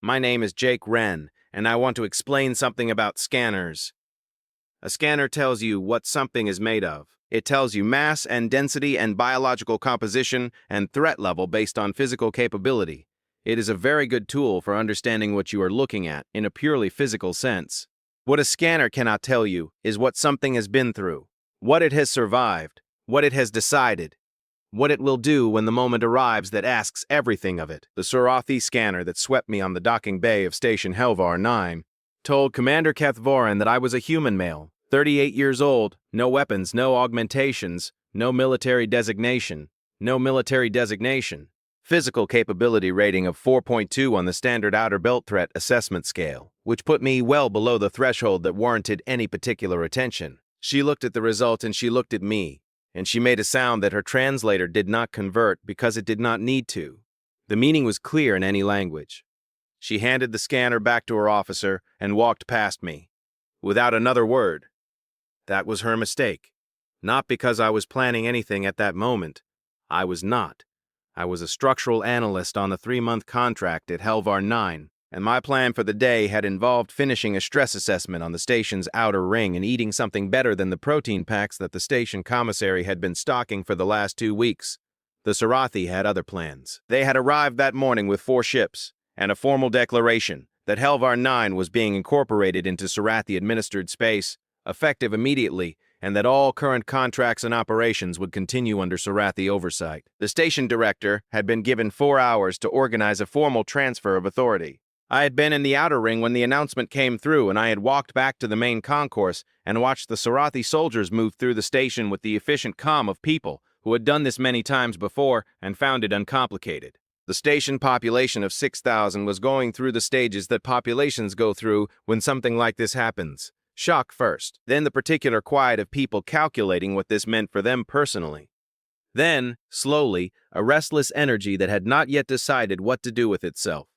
My name is Jake Wren, and I want to explain something about scanners. A scanner tells you what something is made of. It tells you mass and density and biological composition and threat level based on physical capability. It is a very good tool for understanding what you are looking at in a purely physical sense. What a scanner cannot tell you is what something has been through, what it has survived, what it has decided, what it will do when the moment arrives that asks everything of it. The Surathi scanner that swept me on the docking bay of Station Helvar 9 told Commander Kethvoran that I was a human male, 38 years old, no weapons, no augmentations, no military designation, physical capability rating of 4.2 on the standard outer belt threat assessment scale, which put me well below the threshold that warranted any particular attention. She looked at the result and she looked at me, and she made a sound that her translator did not convert because it did not need to. The meaning was clear in any language. She handed the scanner back to her officer and walked past me, without another word. That was her mistake. Not because I was planning anything at that moment. I was not. I was a structural analyst on the 3-month contract at Helvar 9, and my plan for the day had involved finishing a stress assessment on the station's outer ring and eating something better than the protein packs that the station commissary had been stocking for the last 2 weeks. The Surathi had other plans. They had arrived that morning with 4 ships and a formal declaration that Helvar 9 was being incorporated into Surathi-administered space, effective immediately, and that all current contracts and operations would continue under Surathi oversight. The station director had been given 4 hours to organize a formal transfer of authority. I had been in the outer ring when the announcement came through, and I had walked back to the main concourse and watched the Surathi soldiers move through the station with the efficient calm of people who had done this many times before and found it uncomplicated. The station population of 6,000 was going through the stages that populations go through when something like this happens. Shock first, then the particular quiet of people calculating what this meant for them personally. Then, slowly, a restless energy that had not yet decided what to do with itself.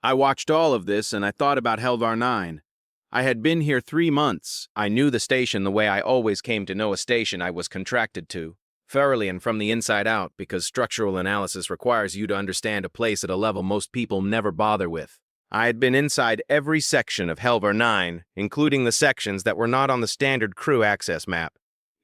I watched all of this and I thought about Helvar 9. I had been here 3 months. I knew the station the way I always came to know a station I was contracted to, thoroughly and from the inside out, because structural analysis requires you to understand a place at a level most people never bother with. I had been inside every section of Helvar 9, including the sections that were not on the standard crew access map,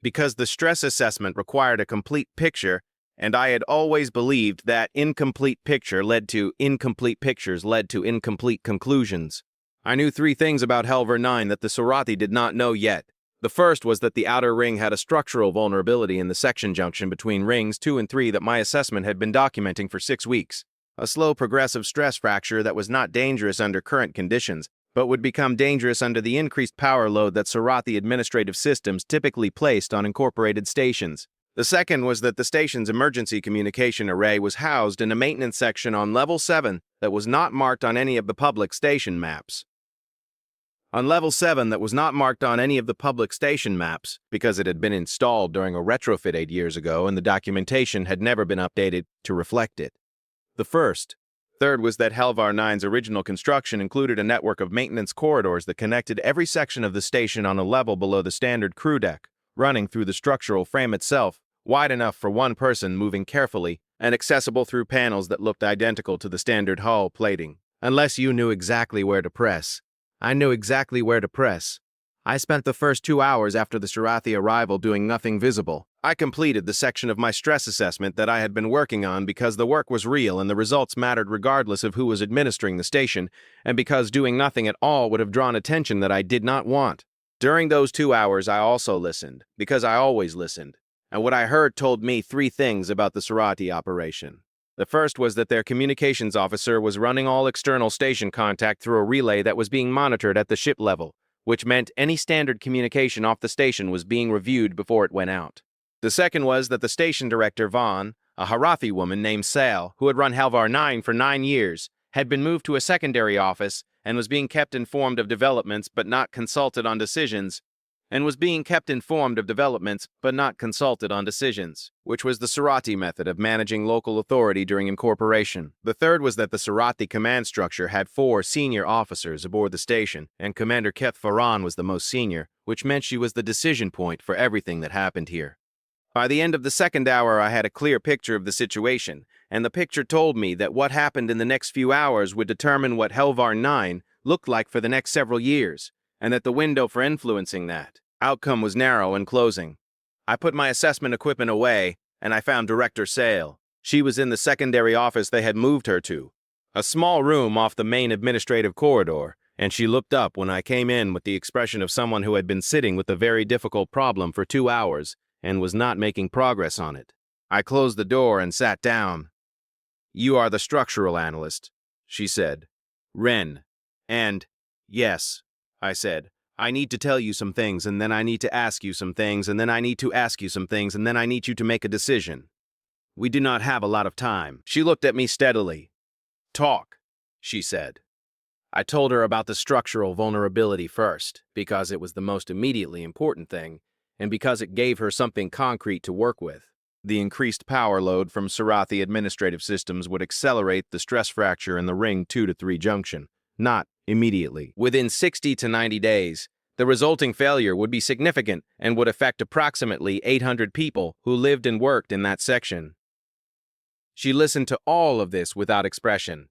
because the stress assessment required a complete picture, and I had always believed that incomplete picture led to incomplete pictures led to incomplete conclusions. I knew 3 things about Helvar 9 that the Surathi did not know yet. The first was that the outer ring had a structural vulnerability in the section junction between rings 2 and 3 that my assessment had been documenting for 6 weeks. A slow progressive stress fracture that was not dangerous under current conditions, but would become dangerous under the increased power load that Surathi administrative systems typically placed on incorporated stations. The second was that the station's emergency communication array was housed in a maintenance section on level 7 that was not marked on any of the public station maps. On level 7 that was not marked on any of the public station maps because it had been installed during a retrofit 8 years ago and the documentation had never been updated to reflect it. The third was that Helvar 9's original construction included a network of maintenance corridors that connected every section of the station on a level below the standard crew deck, running through the structural frame itself, wide enough for one person moving carefully, and accessible through panels that looked identical to the standard hull plating. Unless you knew exactly where to press. I knew exactly where to press. I spent the first 2 hours after the Surathi arrival doing nothing visible. I completed the section of my stress assessment that I had been working on because the work was real and the results mattered regardless of who was administering the station, and because doing nothing at all would have drawn attention that I did not want. During those 2 hours, I also listened, because I always listened, and what I heard told me 3 things about the Surathi operation. The first was that their communications officer was running all external station contact through a relay that was being monitored at the ship level, which meant any standard communication off the station was being reviewed before it went out. The second was that the station director, Vaughn, a Harathi woman named Sal, who had run Helvar 9 for 9 years, had been moved to a secondary office and was being kept informed of developments but not consulted on decisions, which was the Surathi method of managing local authority during incorporation. The third was that the Surathi command structure had 4 senior officers aboard the station, and Commander Kethvoran was the most senior, which meant she was the decision point for everything that happened here. By the end of the second hour, I had a clear picture of the situation, and the picture told me that what happened in the next few hours would determine what Helvar 9 looked like for the next several years, and that the window for influencing that outcome was narrow and closing. I put my assessment equipment away, and I found Director Sale. She was in the secondary office they had moved her to, a small room off the main administrative corridor, and she looked up when I came in with the expression of someone who had been sitting with a very difficult problem for 2 hours and was not making progress on it. I closed the door and sat down. "You are the structural analyst," she said. "Ren." And, "Yes," I said. "I need to tell you some things, and then I need to ask you some things, and then I need to ask you some things, and then I need you to make a decision. We do not have a lot of time." She looked at me steadily. "Talk," she said. I told her about the structural vulnerability first, because it was the most immediately important thing, and because it gave her something concrete to work with. The increased power load from Sarathi administrative systems would accelerate the stress fracture in the Ring 2 to 3 junction, not immediately. Within 60 to 90 days, the resulting failure would be significant and would affect approximately 800 people who lived and worked in that section. She listened to all of this without expression.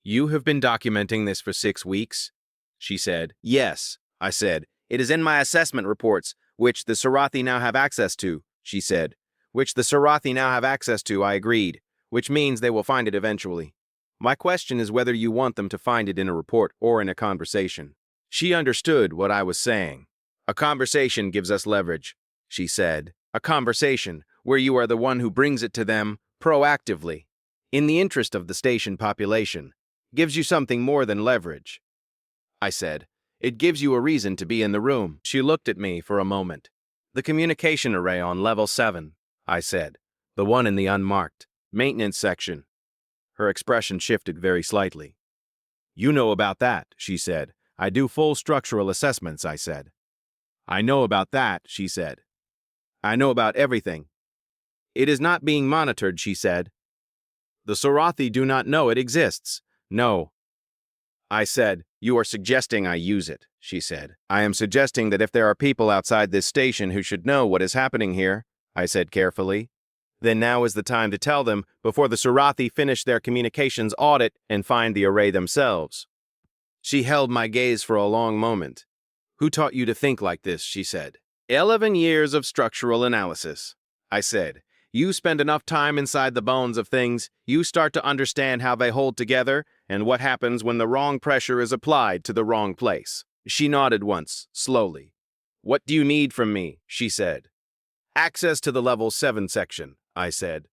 "You have been documenting this for 6 weeks?" she said. "Yes," I said. "It is in my assessment reports, which the Sarathi now have access to," she said. "Which the Sarathi now have access to," I agreed, "which means they will find it eventually. My question is whether you want them to find it in a report or in a conversation." She understood what I was saying. "A conversation gives us leverage," she said. "A conversation, where you are the one who brings it to them proactively, in the interest of the station population, gives you something more than leverage." I said, "It gives you a reason to be in the room." She looked at me for a moment. "The communication array on level 7, I said. "The one in the unmarked maintenance section." Her expression shifted very slightly. "You know about that," she said. "I do full structural assessments," I said. "I know about that," she said. "I know about everything." "It is not being monitored," she said. "The Sarathi do not know it exists." "No." I said, "You are suggesting I use it," she said. "I am suggesting that if there are people outside this station who should know what is happening here," I said carefully, "then now is the time to tell them before the Sarathi finish their communications audit and find the array themselves." She held my gaze for a long moment. "Who taught you to think like this?" she said. 11 years of structural analysis," I said. "You spend enough time inside the bones of things, you start to understand how they hold together and what happens when the wrong pressure is applied to the wrong place." She nodded once, slowly. "What do you need from me?" she said. "Access to the level 7 section," I said.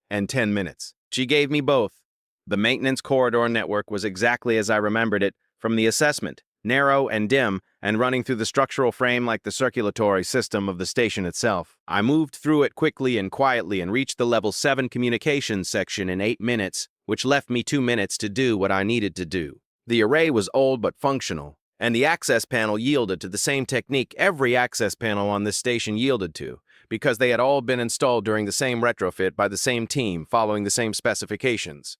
"And 10 minutes." She gave me both. The maintenance corridor network was exactly as I remembered it from the assessment, narrow and dim, and running through the structural frame like the circulatory system of the station itself. I moved through it quickly and quietly and reached the level 7 communications section in 8 minutes, which left me 2 minutes to do what I needed to do. The array was old but functional, and the access panel yielded to the same technique every access panel on this station yielded to, because they had all been installed during the same retrofit by the same team following the same specifications.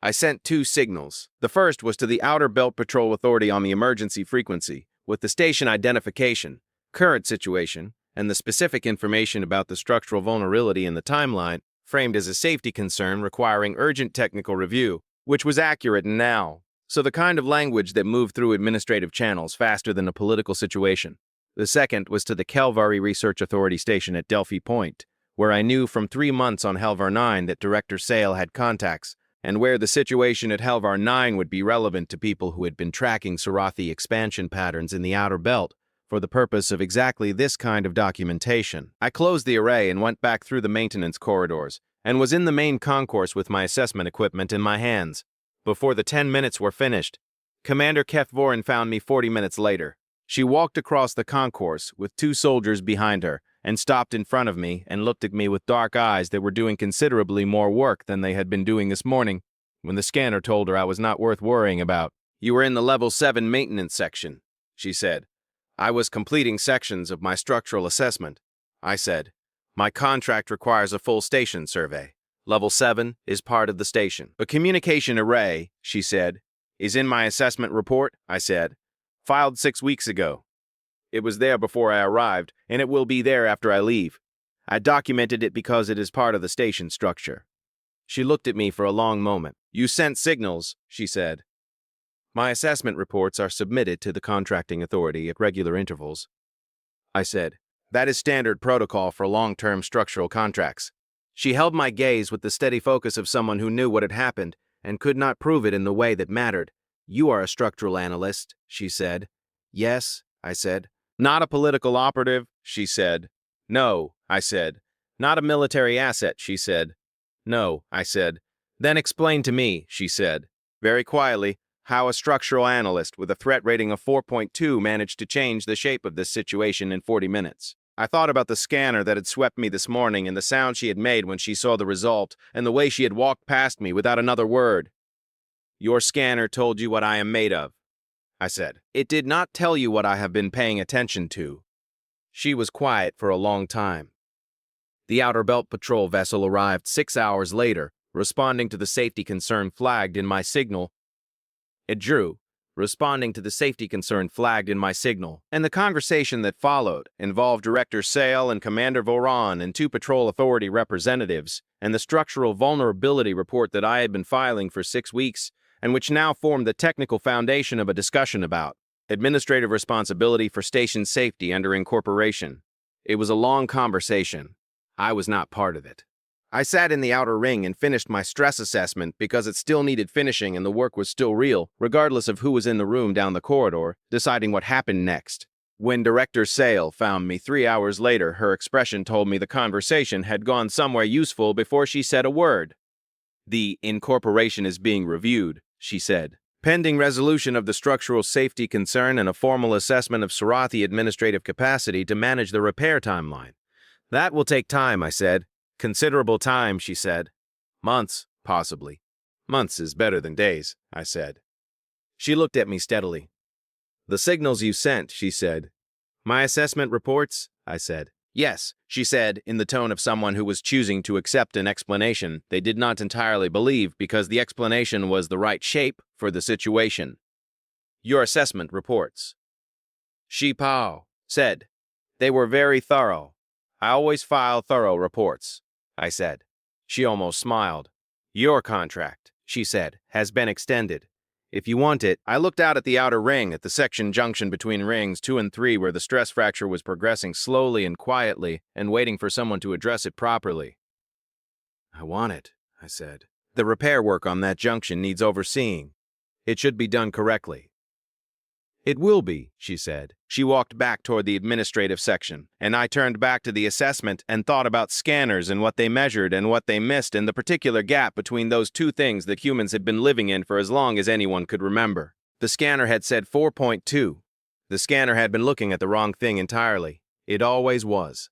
I sent 2 signals. The first was to the Outer Belt Patrol Authority on the emergency frequency, with the station identification, current situation, and the specific information about the structural vulnerability in the timeline, framed as a safety concern requiring urgent technical review, which was accurate now. So the kind of language that moved through administrative channels faster than a political situation. The second was to the Kelvari Research Authority station at Delphi Point, where I knew from 3 months on Helvar 9 that Director Sale had contacts, and where the situation at Helvar 9 would be relevant to people who had been tracking Sarathi expansion patterns in the outer belt for the purpose of exactly this kind of documentation. I closed the array and went back through the maintenance corridors, and was in the main concourse with my assessment equipment in my hands. Before the 10 minutes were finished, Commander Kefvorin found me 40 minutes later. She walked across the concourse with 2 soldiers behind her, and stopped in front of me and looked at me with dark eyes that were doing considerably more work than they had been doing this morning, when the scanner told her I was not worth worrying about. "You were in the level 7 maintenance section," she said. "I was completing sections of my structural assessment," I said. "My contract requires a full station survey. Level 7 is part of the station." "A communication array," she said, "is in my assessment report," I said. "Filed 6 weeks ago. It was there before I arrived, and it will be there after I leave. I documented it because it is part of the station structure." She looked at me for a long moment. You sent signals, she said. My assessment reports are submitted to the contracting authority at regular intervals. I said, that is standard protocol for long-term structural contracts. She held my gaze with the steady focus of someone who knew what had happened and could not prove it in the way that mattered. You are a structural analyst, she said. Yes, I said. Not a political operative, she said. No, I said. Not a military asset, she said. No, I said. Then explain to me, she said, very quietly, how a structural analyst with a threat rating of 4.2 managed to change the shape of this situation in 40 minutes. I thought about the scanner that had swept me this morning and the sound she had made when she saw the result and the way she had walked past me without another word. Your scanner told you what I am made of, I said. It did not tell you what I have been paying attention to. She was quiet for a long time. The Outer Belt Patrol vessel arrived 6 hours later, responding to the safety concern flagged in my signal. It drew, responding to the safety concern flagged in my signal, and the conversation that followed involved Director Sale and Commander Voron and 2 Patrol Authority representatives, and the structural vulnerability report that I had been filing for 6 weeks, and which now formed the technical foundation of a discussion about administrative responsibility for station safety under incorporation. It was a long conversation. I was not part of it. I sat in the outer ring and finished my stress assessment because it still needed finishing and the work was still real, regardless of who was in the room down the corridor, deciding what happened next. When Director Sale found me 3 hours later, her expression told me the conversation had gone somewhere useful before she said a word. The incorporation is being reviewed, she said, pending resolution of the structural safety concern and a formal assessment of Sarathi administrative capacity to manage the repair timeline. That will take time, I said. Considerable time, she said. Months, possibly. Months is better than days, I said. She looked at me steadily. The signals you sent, she said. My assessment reports, I said. Yes, she said, in the tone of someone who was choosing to accept an explanation they did not entirely believe because the explanation was the right shape for the situation. Your assessment reports. Shi Pao said. They were very thorough. I always file thorough reports, I said. She almost smiled. Your contract, she said, has been extended. If you want it, I looked out at the outer ring at the section junction between rings 2 and 3 where the stress fracture was progressing slowly and quietly and waiting for someone to address it properly. I want it, I said. The repair work on that junction needs overseeing. It should be done correctly. It will be, she said. She walked back toward the administrative section, and I turned back to the assessment and thought about scanners and what they measured and what they missed and the particular gap between those 2 things that humans had been living in for as long as anyone could remember. The scanner had said 4.2. The scanner had been looking at the wrong thing entirely. It always was.